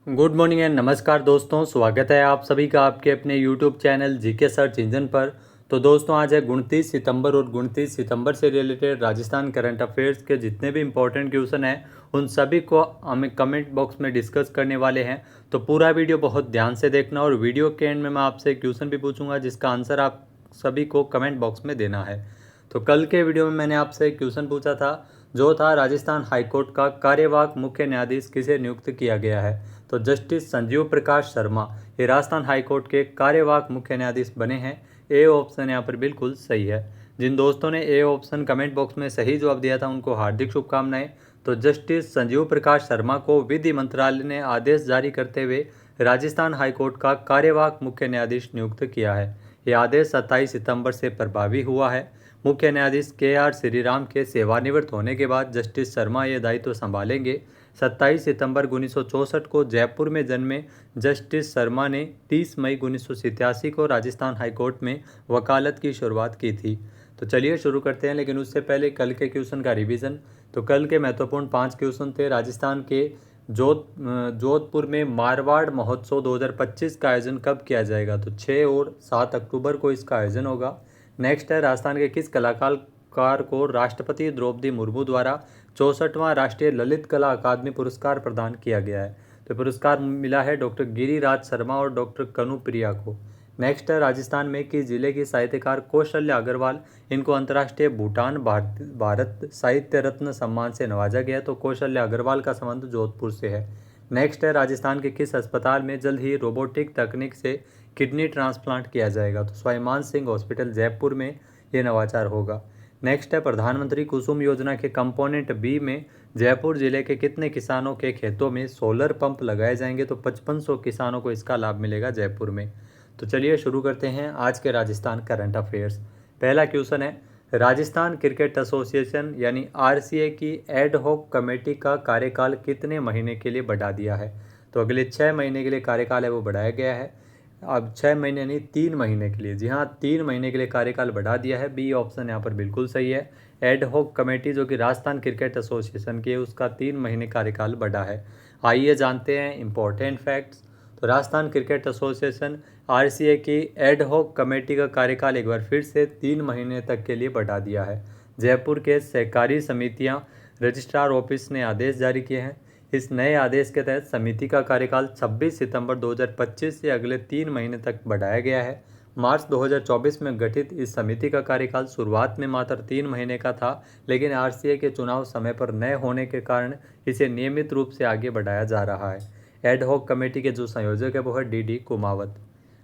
Good morning and नमस्कार दोस्तों, स्वागत है आप सभी का आपके अपने YouTube channel GK search engine पर। तो दोस्तों आज है 29 सितंबर और 29 सितंबर से रिलेटेड राजस्थान करंट अफेयर्स के जितने भी इंपॉर्टेंट क्वेश्चन हैं उन सभी को हमें कमेंट बॉक्स में डिस्कस करने वाले हैं। तो पूरा वीडियो बहुत ध्यान से देखना और वीडियो के एंड में मैं आपसे क्वेश्चन भी पूछूंगा जिसका आंसर आप सभी को कमेंट बॉक्स में देना है। तो कल के वीडियो में मैंने आपसे क्वेश्चन पूछा था जो था राजस्थान हाईकोर्ट का कार्यवाहक मुख्य न्यायाधीश किसे नियुक्त किया गया है। तो जस्टिस संजीव प्रकाश शर्मा ये राजस्थान हाईकोर्ट के कार्यवाहक मुख्य न्यायाधीश बने हैं। ए ऑप्शन यहाँ पर बिल्कुल सही है। जिन दोस्तों ने ए ऑप्शन कमेंट बॉक्स में सही जवाब दिया था उनको हार्दिक शुभकामनाएं। तो जस्टिस संजीव प्रकाश शर्मा को विधि मंत्रालय ने आदेश जारी करते हुए राजस्थान हाईकोर्ट का कार्यवाहक मुख्य न्यायाधीश नियुक्त किया है। ये आदेश 27 सितंबर से प्रभावी हुआ है। मुख्य न्यायाधीश के.आर. श्रीराम के सेवानिवृत्त होने के बाद जस्टिस शर्मा ये दायित्व संभालेंगे। 27 सितंबर 1964 को जयपुर में जन्मे जस्टिस शर्मा ने 30 मई 1987 को राजस्थान हाईकोर्ट में वकालत की शुरुआत की थी। तो चलिए शुरू करते हैं, लेकिन उससे पहले कल के क्वेश्चन का रिवीजन। तो कल के महत्वपूर्ण 5 क्वेश्चन थे। राजस्थान के जोधपुर में मारवाड़ महोत्सव 2025 का आयोजन कब किया जाएगा। तो 6 और 7 अक्टूबर को इसका आयोजन होगा। नेक्स्ट है राजस्थान के किस कलाकार को राष्ट्रपति द्रौपदी मुर्मू द्वारा 64वां राष्ट्रीय ललित कला अकादमी पुरस्कार प्रदान किया गया है। तो पुरस्कार मिला है डॉक्टर गिरिराज शर्मा और डॉक्टर कनुप्रिया को। नेक्स्ट है राजस्थान में किस जिले की साहित्यकार कौशल्या अग्रवाल इनको अंतर्राष्ट्रीय भूटान भारत साहित्य रत्न सम्मान से नवाजा गया। तो कौशल्या अग्रवाल का संबंध जोधपुर से है। नेक्स्ट है राजस्थान के किस अस्पताल में जल्द ही रोबोटिक तकनीक से किडनी ट्रांसप्लांट किया जाएगा। तो स्वाभिमान सिंह हॉस्पिटल जयपुर में ये नवाचार होगा। नेक्स्ट है प्रधानमंत्री कुसुम योजना के कंपोनेंट बी में जयपुर जिले के कितने किसानों के खेतों में सोलर पंप लगाए जाएंगे। तो 5500 किसानों को इसका लाभ मिलेगा जयपुर में। तो चलिए शुरू करते हैं आज के राजस्थान करंट अफेयर्स। पहला क्वेश्चन है राजस्थान क्रिकेट एसोसिएशन यानी आरसीए की एड हॉक कमेटी का कार्यकाल कितने महीने के लिए बढ़ा दिया है। तो अगले 6 महीने के लिए कार्यकाल है वो बढ़ाया गया है। अब 6 महीने नहीं 3 महीने के लिए, जी हाँ 3 महीने के लिए कार्यकाल बढ़ा दिया है। बी ऑप्शन यहाँ पर बिल्कुल सही है। एड हॉक कमेटी जो कि राजस्थान क्रिकेट एसोसिएशन की है उसका 3 महीने कार्यकाल बढ़ा है। आइए जानते हैं इंपॉर्टेंट फैक्ट्स। तो राजस्थान क्रिकेट एसोसिएशन आरसीए की एड हॉक कमेटी का कार्यकाल एक बार फिर से 3 महीने तक के लिए बढ़ा दिया है। जयपुर के सहकारी समितियां रजिस्ट्रार ऑफिस ने आदेश जारी किए हैं। इस नए आदेश के तहत समिति का कार्यकाल 26 सितंबर 2025 से अगले 3 महीने तक बढ़ाया गया है। मार्च 2024 में गठित इस समिति का कार्यकाल शुरुआत में मात्र 3 महीने का था, लेकिन आरसीए के चुनाव समय पर न होने के कारण इसे नियमित रूप से आगे बढ़ाया जा रहा है। एड हॉक कमेटी के जो संयोजक है वो है डी कुमावत।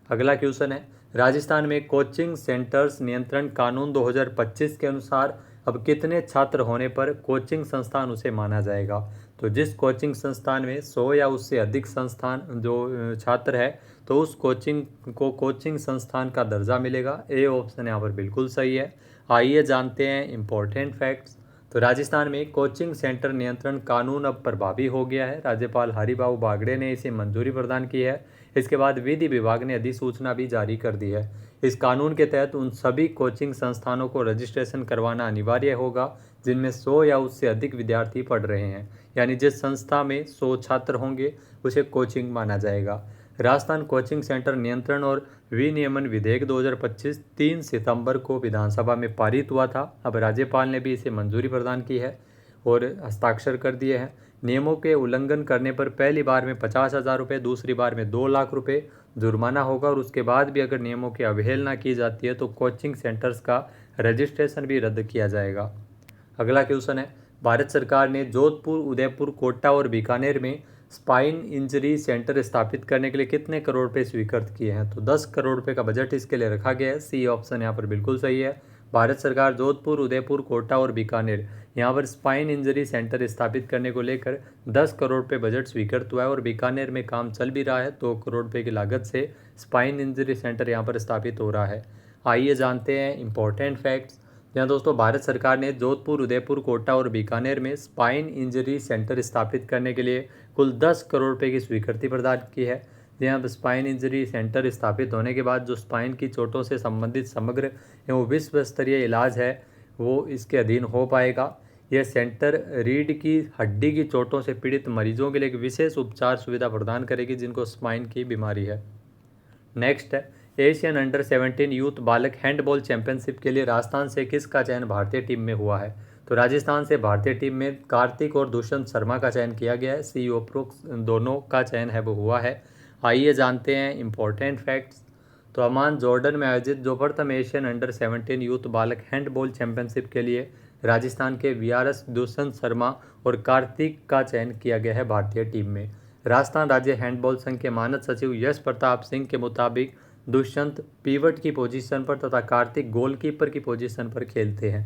अगला क्वेश्चन है राजस्थान में कोचिंग सेंटर्स नियंत्रण कानून 2025 के अनुसार अब कितने छात्र होने पर कोचिंग संस्थान उसे माना जाएगा। तो जिस कोचिंग संस्थान में 100 या उससे अधिक संस्थान जो छात्र है तो उस कोचिंग को कोचिंग संस्थान का दर्जा मिलेगा। ए ऑप्शन यहाँ पर बिल्कुल सही है। आइए जानते हैं इंपॉर्टेंट फैक्ट्स। तो राजस्थान में कोचिंग सेंटर नियंत्रण कानून अब प्रभावी हो गया है। राज्यपाल हरिबाबू बागड़े ने इसे मंजूरी प्रदान की है। इसके बाद विधि विभाग ने अधिसूचना भी जारी कर दी है। इस कानून के तहत उन सभी कोचिंग संस्थानों को रजिस्ट्रेशन करवाना अनिवार्य होगा जिनमें 100 या उससे अधिक विद्यार्थी पढ़ रहे हैं, यानी जिस संस्था में 100 छात्र होंगे उसे कोचिंग माना जाएगा। राजस्थान कोचिंग सेंटर नियंत्रण और विनियमन विधेयक 2025 3 सितंबर को विधानसभा में पारित हुआ था। अब राज्यपाल ने भी इसे मंजूरी प्रदान की है और हस्ताक्षर कर दिए हैं। नियमों के उल्लंघन करने पर पहली बार में 50,000 रुपये, दूसरी बार में 2 लाख रुपये जुर्माना होगा और उसके बाद भी अगर नियमों की अवहेलना की जाती है तो कोचिंग सेंटर्स का रजिस्ट्रेशन भी रद्द किया जाएगा। अगला क्वेश्चन है भारत सरकार ने जोधपुर, उदयपुर, कोटा और बीकानेर में स्पाइन इंजरी सेंटर स्थापित करने के लिए कितने करोड़ रुपए स्वीकृत किए हैं। तो 10 करोड़ रुपए का बजट इसके लिए रखा गया है। सी ऑप्शन यहाँ पर बिल्कुल सही है। भारत सरकार जोधपुर, उदयपुर, कोटा और बीकानेर यहाँ पर स्पाइन इंजरी सेंटर स्थापित करने को लेकर 10 करोड़ रुपये बजट स्वीकृत हुआ है और बीकानेर में काम चल भी रहा है। 2 करोड़ रुपये की लागत से स्पाइन इंजरी सेंटर यहाँ पर स्थापित हो रहा है। आइए जानते हैं इंपॉर्टेंट फैक्ट्स। यहाँ दोस्तों भारत सरकार ने जोधपुर, उदयपुर, कोटा और बीकानेर में स्पाइन इंजरी सेंटर स्थापित करने के लिए कुल 10 करोड़ रुपये की स्वीकृति प्रदान की है। यहाँ स्पाइन इंजरी सेंटर स्थापित होने के बाद जो स्पाइन की चोटों से संबंधित समग्र एवं विश्व स्तरीय इलाज है वो इसके अधीन हो पाएगा। यह सेंटर रीढ़ की हड्डी की चोटों से पीड़ित मरीजों के लिए एक विशेष उपचार सुविधा प्रदान करेगी जिनको स्पाइन की बीमारी है। नेक्स्ट है एशियन अंडर 17 यूथ बालक हैंडबॉल चैंपियनशिप के लिए राजस्थान से किसका चयन भारतीय टीम में हुआ है। तो राजस्थान से भारतीय टीम में कार्तिक और दुष्यंत शर्मा का चयन किया गया है। सी उपरोक्त दोनों का चयन है वो हुआ है। आइए जानते हैं इम्पोर्टेंट फैक्ट्स। तो अमान जॉर्डन में आयोजित जो प्रथम एशियन अंडर 17 यूथ बालक हैंडबॉल चैंपियनशिप के लिए राजस्थान के वीआरएस दुष्यंत शर्मा और कार्तिक का चयन किया गया है भारतीय टीम में। राजस्थान राज्य हैंडबॉल संघ के मानद सचिव यश प्रताप सिंह के मुताबिक दुष्यंत पीवट की पोजीशन पर तथा कार्तिक गोलकीपर की पोजीशन पर खेलते हैं।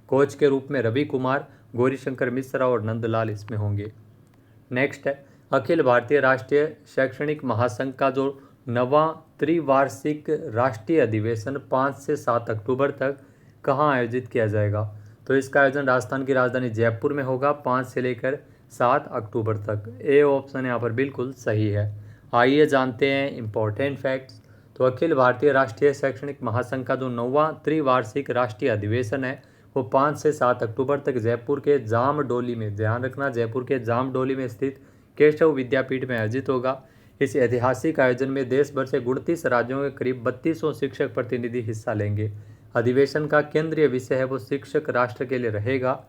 कोच के रूप में रवि कुमार, गौरीशंकर मिश्रा और नंदलाल इसमें होंगे। नेक्स्ट है अखिल भारतीय राष्ट्रीय शैक्षणिक महासंघ का जो नवा त्रिवार्षिक राष्ट्रीय अधिवेशन 5 से 7 अक्टूबर तक कहाँ आयोजित किया जाएगा। तो इसका आयोजन राजस्थान की राजधानी जयपुर में होगा 5 से लेकर 7 अक्टूबर तक। ए ऑप्शन यहाँ पर बिल्कुल सही है। आइए जानते हैं इम्पोर्टेंट फैक्ट्स। तो अखिल भारतीय राष्ट्रीय शैक्षणिक महासंघ का जो 9वां त्रिवार्षिक राष्ट्रीय अधिवेशन है वो 5 से 7 अक्टूबर तक जयपुर के जामडोली में, ध्यान रखना जयपुर के जामडोली में स्थित केशव विद्यापीठ में आयोजित होगा। इस ऐतिहासिक आयोजन में देश भर से 29 राज्यों के करीब 3200 शिक्षक प्रतिनिधि हिस्सा लेंगे। अधिवेशन का केंद्रीय विषय है वो शिक्षक राष्ट्र के लिए रहेगा।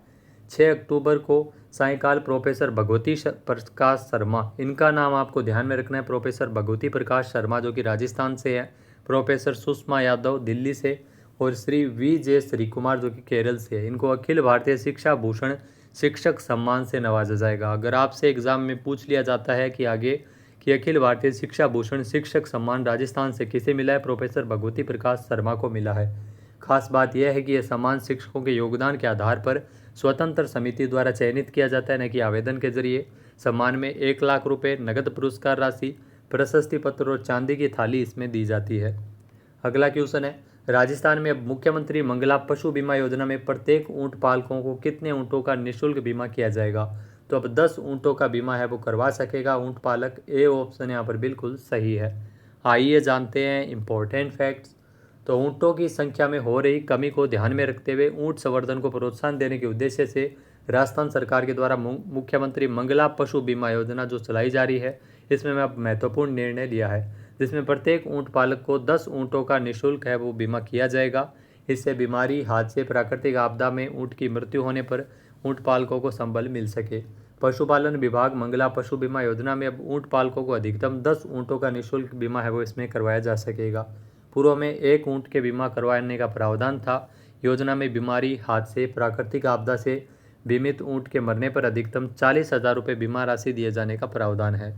6 अक्टूबर को सायंकाल प्रोफेसर भगवती प्रकाश शर्मा, इनका नाम आपको ध्यान में रखना है, प्रोफेसर भगवती प्रकाश शर्मा जो कि राजस्थान से है, प्रोफेसर सुषमा यादव दिल्ली से और श्री वी श्री कुमार जो कि केरल से है। इनको अखिल भारतीय शिक्षा भूषण शिक्षक सम्मान से नवाजा जाएगा। अगर आपसे एग्जाम में पूछ लिया जाता है कि आगे कि अखिल भारतीय शिक्षा भूषण शिक्षक सम्मान राजस्थान से किसे मिला है, प्रोफेसर भगवती प्रकाश शर्मा को मिला है। खास बात यह है कि यह सम्मान शिक्षकों के योगदान के आधार पर स्वतंत्र समिति द्वारा चयनित किया जाता है, न कि आवेदन के जरिए। सम्मान में 1 लाख रुपए नगद पुरस्कार राशि, प्रशस्ति पत्र और चांदी की थाली इसमें दी जाती है। अगला क्वेश्चन है राजस्थान में अब मुख्यमंत्री मंगला पशु बीमा योजना में प्रत्येक ऊंट पालकों को कितने ऊंटों का निःशुल्क बीमा किया जाएगा। तो अब 10 ऊंटों का बीमा है वो करवा सकेगा ऊंट पालक। ए ऑप्शन यहाँ पर बिल्कुल सही है। आइए जानते हैं इम्पोर्टेंट फैक्ट्स। तो ऊंटों की संख्या में हो रही कमी को ध्यान में रखते हुए ऊंट संवर्धन को प्रोत्साहन देने के उद्देश्य से राजस्थान सरकार के द्वारा मुख्यमंत्री मंगला पशु बीमा योजना जो चलाई जा रही है, इसमें मैं महत्वपूर्ण निर्णय लिया है जिसमें प्रत्येक ऊंट पालक को 10 ऊंटों का निःशुल्क है वो बीमा किया जाएगा। इससे बीमारी, हादसे, प्राकृतिक आपदा में ऊंट की मृत्यु होने पर ऊंट पालकों को संबल मिल सके। पशुपालन विभाग मंगला पशु बीमा योजना में अब ऊंट पालकों को अधिकतम 10 ऊंटों का निःशुल्क बीमा है वो इसमें करवाया जा सकेगा। पूर्व में 1 ऊंट के बीमा करवाने का प्रावधान था। योजना में बीमारी, हादसे, प्राकृतिक आपदा से बीमित ऊंट के मरने पर अधिकतम 40,000 रुपये बीमा राशि दिए जाने का प्रावधान है।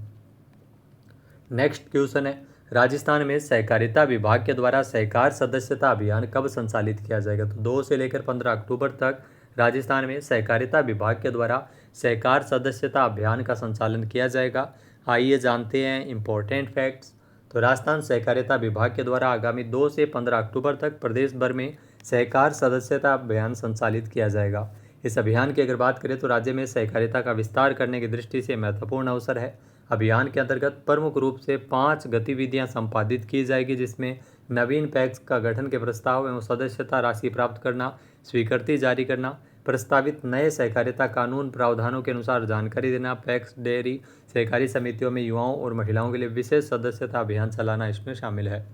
नेक्स्ट क्वेश्चन है राजस्थान में सहकारिता विभाग के द्वारा सहकार सदस्यता अभियान कब संचालित किया जाएगा। तो 2 से लेकर 15 अक्टूबर तक राजस्थान में सहकारिता विभाग के द्वारा सहकार सदस्यता अभियान का संचालन किया जाएगा। आइए जानते हैं इम्पोर्टेंट फैक्ट्स। तो राजस्थान सहकारिता विभाग के द्वारा आगामी 2 से 15 अक्टूबर तक प्रदेश भर में सहकार सदस्यता अभियान संचालित किया जाएगा। इस अभियान की अगर बात करें तो राज्य में सहकारिता का विस्तार करने की दृष्टि से महत्वपूर्ण अवसर है। अभियान के अंतर्गत प्रमुख रूप से 5 गतिविधियां संपादित की जाएगी जिसमें नवीन पैक्स का गठन के प्रस्ताव एवं सदस्यता राशि प्राप्त करना, स्वीकृति जारी करना, प्रस्तावित नए सहकारिता कानून प्रावधानों के अनुसार जानकारी देना, पैक्स, डेयरी, सहकारी समितियों में युवाओं और महिलाओं के लिए विशेष सदस्यता अभियान चलाना इसमें शामिल है।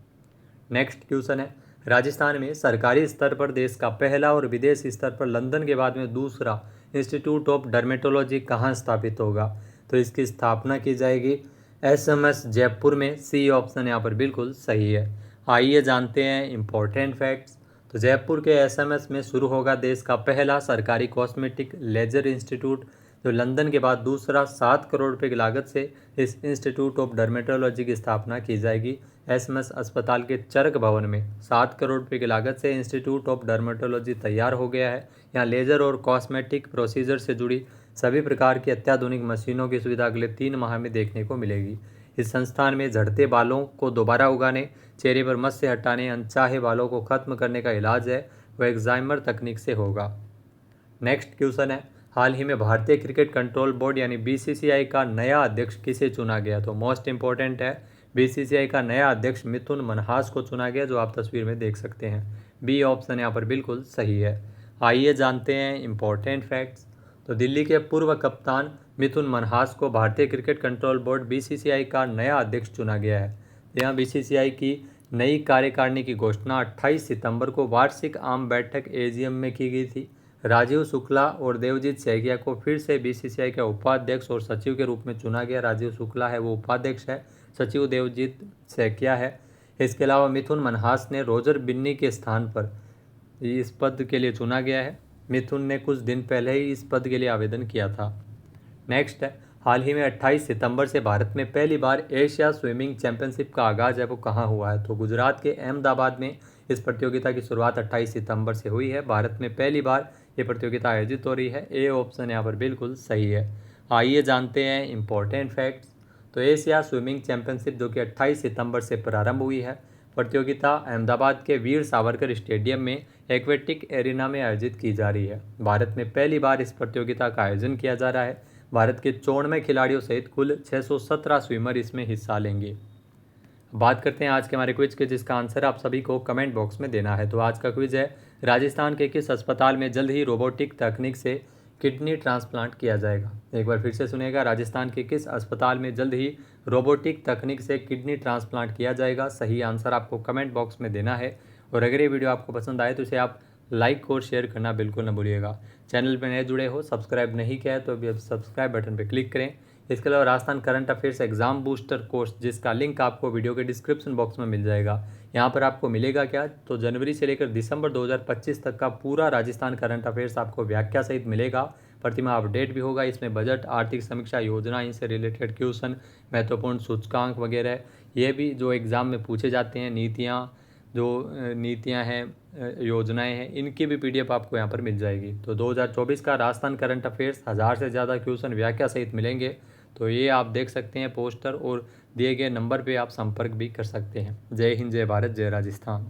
नेक्स्ट क्वेश्चन है राजस्थान में सरकारी स्तर पर देश का पहला और विदेश स्तर पर लंदन के बाद में दूसरा इंस्टीट्यूट ऑफ डर्मेटोलॉजी कहाँ स्थापित होगा। तो इसकी स्थापना की जाएगी SMS जयपुर में। सी ऑप्शन यहाँ पर बिल्कुल सही है। आइए जानते हैं इम्पोर्टेंट फैक्ट्स। तो जयपुर के SMS में शुरू होगा देश का पहला सरकारी कॉस्मेटिक लेजर इंस्टीट्यूट जो लंदन के बाद दूसरा। 7 करोड़ रुपये की लागत से इस इंस्टीट्यूट ऑफ डर्मेटोलॉजी की स्थापना की जाएगी। SMS अस्पताल के चरक भवन में 7 करोड़ रुपये की लागत से इंस्टीट्यूट ऑफ डर्मेटोलॉजी तैयार हो गया है। यहाँ लेजर और कॉस्मेटिक प्रोसीजर से जुड़ी सभी प्रकार की अत्याधुनिक मशीनों की सुविधा अगले 3 माह में देखने को मिलेगी। इस संस्थान में झड़ते बालों को दोबारा उगाने, चेहरे पर मस्स से हटाने, अनचाहे बालों को खत्म करने का इलाज है वह एक्साइमर तकनीक से होगा। नेक्स्ट क्वेश्चन है हाल ही में भारतीय क्रिकेट कंट्रोल बोर्ड यानी BCCI का नया अध्यक्ष किसे चुना गया। तो मोस्ट इंपॉर्टेंट है BCCI का नया अध्यक्ष मिथुन मनहास को चुना गया जो आप तस्वीर में देख सकते हैं। बी ऑप्शन यहाँ पर बिल्कुल सही है। आइए जानते हैं इम्पोर्टेंट फैक्ट्स। तो दिल्ली के पूर्व कप्तान मिथुन मनहास को भारतीय क्रिकेट कंट्रोल बोर्ड बीसीसीआई का नया अध्यक्ष चुना गया है। यहाँ बीसीसीआई की नई कार्यकारिणी की घोषणा 28 सितंबर को वार्षिक आम बैठक एजीएम में की गई थी। राजीव शुक्ला और देवजीत सैकिया को फिर से बीसीसीआई के उपाध्यक्ष और सचिव के रूप में चुना गया। राजीव शुक्ला है वो उपाध्यक्ष है, सचिव देवजीत सैकिया है। इसके अलावा मिथुन मनहास ने रोजर बिन्नी के स्थान पर इस पद के लिए चुना गया है। मिथुन ने कुछ दिन पहले ही इस पद के लिए आवेदन किया था। नेक्स्ट है, हाल ही में 28 सितंबर से भारत में पहली बार एशिया स्विमिंग चैंपियनशिप का आगाज़ है वो कहाँ हुआ है? तो गुजरात के अहमदाबाद में इस प्रतियोगिता की शुरुआत 28 सितंबर से हुई है। भारत में पहली बार ये प्रतियोगिता आयोजित हो रही है। ए ऑप्शन यहाँ पर बिल्कुल सही है। आइए जानते हैं इम्पोर्टेंट फैक्ट्स। तो एशिया स्विमिंग चैंपियनशिप जो कि 28 सितंबर से प्रारंभ हुई है, प्रतियोगिता अहमदाबाद के वीर सावरकर स्टेडियम में एक्वेटिक एरिना में आयोजित की जा रही है। भारत में पहली बार इस प्रतियोगिता का आयोजन किया जा रहा है। भारत के 94 खिलाड़ियों सहित कुल 617 स्विमर इसमें हिस्सा लेंगे। बात करते हैं आज के हमारे क्विज के, जिसका आंसर आप सभी को कमेंट बॉक्स में देना है। तो आज का क्विज है, राजस्थान के किस अस्पताल में जल्द ही रोबोटिक तकनीक से किडनी ट्रांसप्लांट किया जाएगा? एक बार फिर से सुनिएगा, राजस्थान के किस अस्पताल में जल्द ही रोबोटिक तकनीक से किडनी ट्रांसप्लांट किया जाएगा? सही आंसर आपको कमेंट बॉक्स में देना है। और अगर ये वीडियो आपको पसंद आए तो इसे आप लाइक और शेयर करना बिल्कुल न भूलिएगा। चैनल पर नए जुड़े हो, सब्सक्राइब नहीं किया है तो अभी सब्सक्राइब बटन पर क्लिक करें। इसके अलावा Rajasthan current affairs exam booster course, जिसका लिंक आपको वीडियो के डिस्क्रिप्शन बॉक्स में मिल जाएगा। यहाँ पर आपको मिलेगा क्या? तो जनवरी से लेकर दिसंबर 2025 तक का पूरा राजस्थान करंट अफेयर्स आपको व्याख्या सहित मिलेगा। प्रतिमाह अपडेट भी होगा। इसमें बजट, आर्थिक समीक्षा, योजना, इनसे रिलेटेड क्वेश्चन, महत्वपूर्ण सूचकांक वगैरह ये भी जो एग्ज़ाम में पूछे जाते हैं, नीतियाँ हैं, योजनाएं हैं, इनकी भी पीडीएफ आपको यहाँ पर मिल जाएगी। तो 2024 का राजस्थान करंट अफेयर्स 1000 से ज़्यादा क्वेश्चन व्याख्या सहित मिलेंगे। तो ये आप देख सकते हैं पोस्टर, और दिए गए नंबर पे आप संपर्क भी कर सकते हैं। जय हिंद, जय भारत, जय राजस्थान।